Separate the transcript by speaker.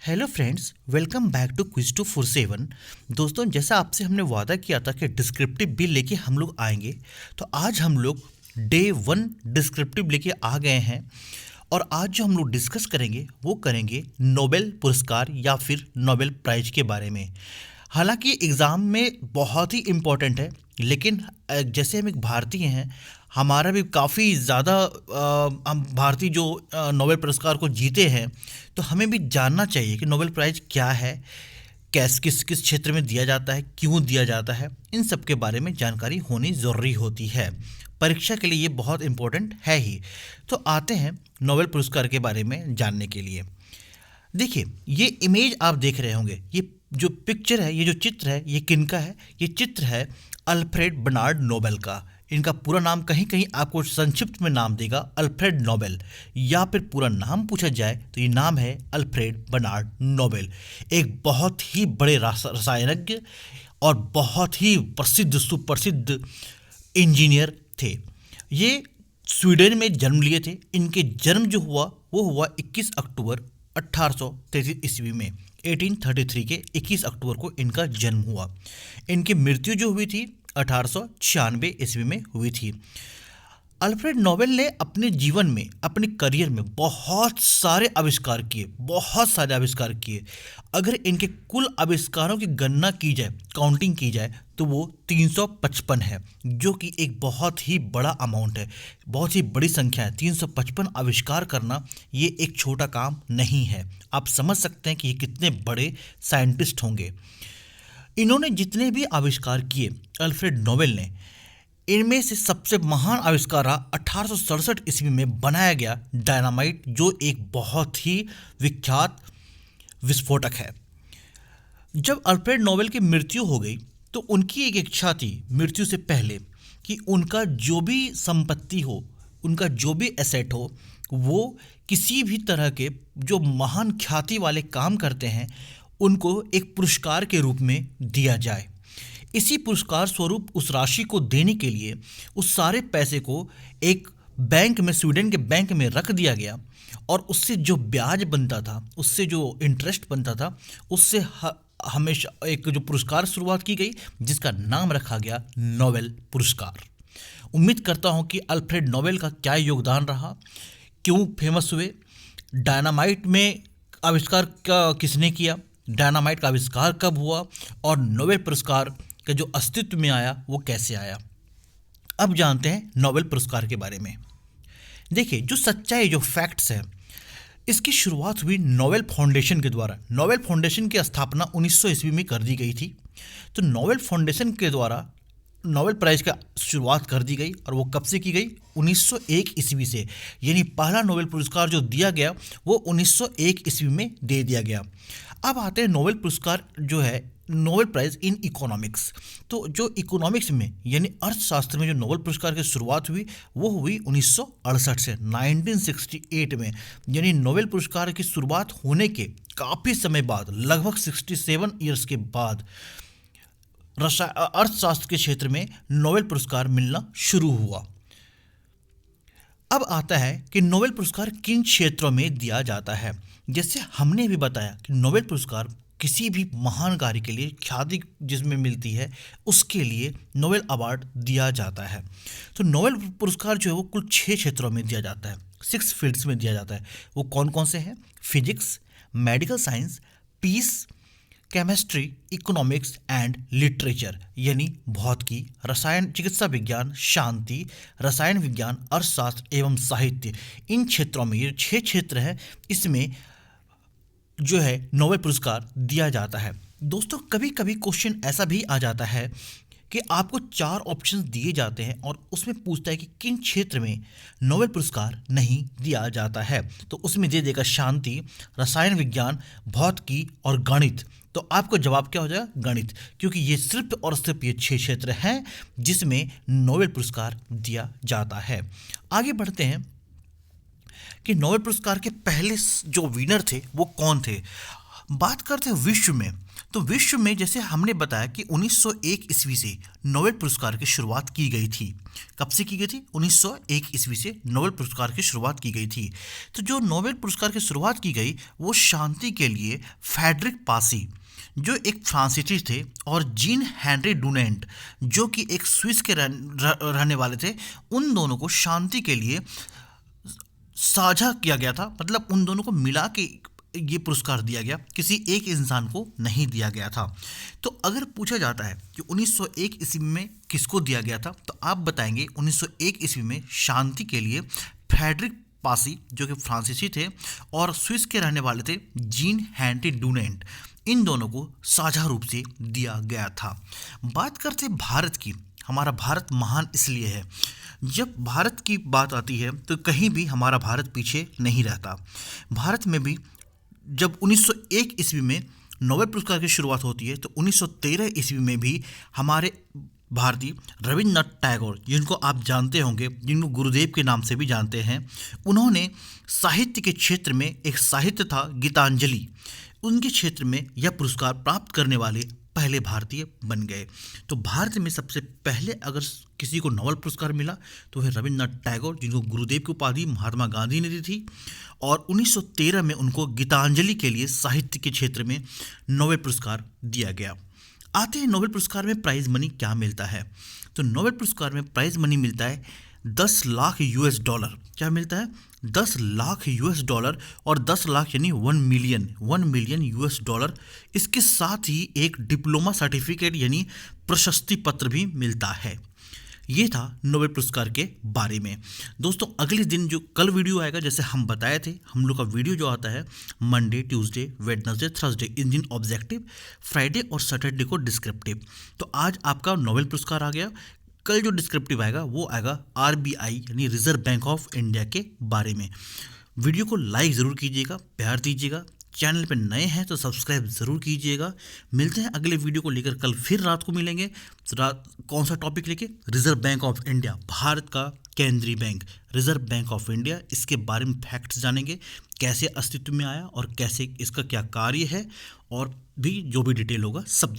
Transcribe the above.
Speaker 1: Hello friends, welcome back to quiz 247। दोस्तों, जैसा आपसे हमने वादा किया था कि डिस्क्रिप्टिव भी लेके हम लोग आएंगे, तो आज हम लोग डे 1 डिस्क्रिप्टिव लेके आ गए हैं। और आज जो हम लोग डिस्कस करेंगे वो करेंगे नोबेल पुरस्कार या फिर नोबेल प्राइज के बारे में। हालांकि एग्ज़ाम में बहुत ही इम्पोर्टेंट है, लेकिन जैसे हम एक भारतीय हैं, हमारा भी काफ़ी ज़्यादा हम भारतीय जो नोबेल पुरस्कार को जीते हैं, तो हमें भी जानना चाहिए कि नोबेल प्राइज़ क्या है, कैस किस किस क्षेत्र में दिया जाता है, क्यों दिया जाता है। इन सब के बारे में जानकारी होनी ज़रूरी होती है। परीक्षा के लिए ये बहुत इम्पोर्टेंट है ही। तो आते हैं नोबेल पुरस्कार के बारे में जानने के लिए। देखिए, ये इमेज आप देख रहे होंगे, ये जो पिक्चर है, ये जो चित्र है, ये किनका है? ये चित्र है अल्फ्रेड बर्नार्ड नोबेल का। इनका पूरा नाम कहीं कहीं आपको संक्षिप्त में नाम देगा अल्फ्रेड नोबेल, या फिर पूरा नाम पूछा जाए तो ये नाम है अल्फ्रेड बर्नार्ड नोबेल। एक बहुत ही बड़े रसायनज्ञ और बहुत ही प्रसिद्ध सुप्रसिद्ध इंजीनियर थे। ये स्वीडन में जन्म लिए थे। इनके जन्म जो हुआ वो हुआ 21 अक्टूबर 1833 ईस्वी में। 1833 के 21 अक्टूबर को इनका जन्म हुआ। इनकी मृत्यु जो हुई थी 1896 ईस्वी में हुई थी। अल्फ्रेड नोबेल ने अपने जीवन में, अपने करियर में बहुत सारे आविष्कार किए, बहुत सारे आविष्कार किए। अगर इनके कुल आविष्कारों की गणना की जाए, काउंटिंग की जाए, तो वो 355 है, जो कि एक बहुत ही बड़ा अमाउंट है, बहुत ही बड़ी संख्या है। 355 आविष्कार करना ये एक छोटा काम नहीं है। आप समझ सकते हैं कि ये कितने बड़े साइंटिस्ट होंगे। इन्होंने जितने भी आविष्कार किए अल्फ्रेड नोबेल ने, इनमें से सबसे महान आविष्कार रहा 1867 ईस्वी में बनाया गया डायनामाइट, जो एक बहुत ही विख्यात विस्फोटक है। जब अल्फ्रेड नोबेल की मृत्यु हो गई, तो उनकी एक इच्छा थी मृत्यु से पहले कि उनका जो भी संपत्ति हो, उनका जो भी एसेट हो, वो किसी भी तरह के जो महान ख्याति वाले काम करते हैं उनको एक पुरस्कार के रूप में दिया जाए। इसी पुरस्कार स्वरूप उस राशि को देने के लिए उस सारे पैसे को एक बैंक में, स्वीडन के बैंक में रख दिया गया, और उससे जो ब्याज बनता था, उससे जो इंटरेस्ट बनता था, उससे हमेशा एक जो पुरस्कार शुरुआत की गई, जिसका नाम रखा गया नोबेल पुरस्कार। उम्मीद करता हूँ कि अल्फ्रेड नोबेल का क्या योगदान रहा, क्यों फेमस हुए, डायनामाइट में आविष्कार का किसने किया, डायनामाइट का आविष्कार कब हुआ, और नोबेल पुरस्कार का जो अस्तित्व में आया वो कैसे आया। अब जानते हैं नोबेल पुरस्कार के बारे में। देखिए, जो सच्चाई, जो फैक्ट्स है, इसकी शुरुआत हुई नोबेल फाउंडेशन के द्वारा। नोबेल फाउंडेशन की स्थापना 1900 ईस्वी में कर दी गई थी। तो नोबेल फाउंडेशन के द्वारा नोबेल प्राइज़ का शुरुआत कर दी गई, और वो कब से की गई? 1901 ईस्वी से। यानी पहला नोबेल पुरस्कार जो दिया गया वो 1901 ईस्वी में दे दिया गया। अब आते हैं नोबेल पुरस्कार जो है, नोबेल प्राइज़ इन इकोनॉमिक्स। तो जो इकोनॉमिक्स में यानी अर्थशास्त्र में जो नोबेल पुरस्कार की शुरुआत हुई वो हुई 1968 से, 1968 में। यानी नोबेल पुरस्कार की शुरुआत होने के काफ़ी समय बाद, लगभग 67 ईयर्स के बाद, अर्थशास्त्र के क्षेत्र में नोबेल पुरस्कार मिलना शुरू हुआ। अब आता है कि नोबेल पुरस्कार किन क्षेत्रों में दिया जाता है। जैसे हमने भी बताया कि नोबेल पुरस्कार किसी भी महान कार्य के लिए, ख्याति जिसमें मिलती है, उसके लिए नोबेल अवार्ड दिया जाता है। तो नोबेल पुरस्कार जो है वो कुल 6 क्षेत्रों में दिया जाता है, 6 फील्ड्स में दिया जाता है। वो कौन कौन से हैं? Physics, medical science, peace, chemistry, economics and literature, यानी भौतिकी, रसायन, चिकित्सा विज्ञान, शांति, रसायन विज्ञान, अर्थशास्त्र एवं साहित्य। इन क्षेत्रों में, ये 6 क्षेत्र हैं, इसमें जो है नोबेल पुरस्कार दिया जाता है। दोस्तों, कभी कभी क्वेश्चन ऐसा भी आ जाता है कि आपको 4 ऑप्शंस दिए जाते हैं और उसमें पूछता है कि किन क्षेत्र में नोबेल पुरस्कार नहीं दिया जाता है। तो उसमें दे देगा शांति, रसायन विज्ञान, भौतिकी और गणित। तो आपको जवाब क्या हो जाएगा? गणित, क्योंकि ये सिर्फ और सिर्फ ये 6 क्षेत्र हैं जिसमें नोबेल पुरस्कार दिया जाता है। आगे बढ़ते हैं कि नोबेल पुरस्कार के पहले जो विनर थे वो कौन थे। बात करते हैं विश्व में, तो विश्व में जैसे हमने बताया कि 1901 ईस्वी से नोबेल पुरस्कार की शुरुआत की गई थी। कब से की गई थी? 1901 ईस्वी से नोबेल पुरस्कार की शुरुआत की गई थी। तो जो नोबेल पुरस्कार की शुरुआत की गई वो शांति के लिए फ्रेडरिक पासी जो एक फ्रांसीसी थे और जीन हेनरी डुनेंट जो कि एक स्विस के रहने वाले थे, उन दोनों को शांति के लिए साझा किया गया था। मतलब उन दोनों को मिला के ये पुरस्कार दिया गया, किसी एक इंसान को नहीं दिया गया था। तो अगर पूछा जाता है कि 1901 ईस्वी में किसको दिया गया था, तो आप बताएंगे 1901 ईस्वी में शांति के लिए फ्रेडरिक पासी जो कि फ्रांसीसी थे और स्विस के रहने वाले थे जीन हेनरी डुनेंट, इन दोनों को साझा रूप से दिया गया था। बात करते भारत की। हमारा भारत महान इसलिए है, जब भारत की बात आती है तो कहीं भी हमारा भारत पीछे नहीं रहता। भारत में भी जब 1901 ईस्वी में नोबेल पुरस्कार की शुरुआत होती है तो 1913 ईस्वी में भी हमारे भारतीय रविन्द्रनाथ टैगोर, जिनको आप जानते होंगे, जिनको गुरुदेव के नाम से भी जानते हैं, उन्होंने साहित्य के क्षेत्र में एक साहित्य था गीतांजलि, उनके क्षेत्र में यह पुरस्कार प्राप्त करने वाले पहले भारतीय बन गए। तो भारत में सबसे पहले अगर किसी को नोबेल पुरस्कार मिला तो वह रविन्द्रनाथ टैगोर, जिनको गुरुदेव की उपाधि महात्मा गांधी ने दी थी, और 1913 में उनको गीतांजलि के लिए साहित्य के क्षेत्र में नोबेल पुरस्कार दिया गया। आते हैं नोबेल पुरस्कार में प्राइज मनी क्या मिलता है। तो नोबेल पुरस्कार में प्राइज मनी मिलता है 10 लाख यूएस डॉलर। क्या मिलता है? 10 लाख यूएस डॉलर, और 10 लाख यानी 1 मिलियन यूएस डॉलर। इसके साथ ही एक डिप्लोमा सर्टिफिकेट यानी प्रशस्ति पत्र भी मिलता है। ये था नोबेल पुरस्कार के बारे में। दोस्तों अगले दिन जो कल वीडियो आएगा, जैसे हम बताए थे, हम लोग का वीडियो जो आता है मंडे, ट्यूसडे, वेडनेसडे, थर्सडे, इन दिन ऑब्जेक्टिव, फ्राइडे और सैटरडे को डिस्क्रिप्टिव। तो आज आपका नोबेल पुरस्कार आ गया। कल जो डिस्क्रिप्टिव आएगा वो आएगा आरबीआई यानी रिजर्व बैंक ऑफ इंडिया के बारे में। वीडियो को लाइक ज़रूर कीजिएगा, प्यार दीजिएगा। चैनल पे नए हैं तो सब्सक्राइब ज़रूर कीजिएगा। मिलते हैं अगले वीडियो को लेकर, कल फिर रात को मिलेंगे। कौन सा टॉपिक लेके? Reserve bank of India, Bharat का केंद्रीय bank, reserve bank of India. इसके बारे में फैक्ट्स जानेंगे, कैसे अस्तित्व में आया और कैसे इसका क्या कार्य है, और भी जो भी डिटेल होगा सब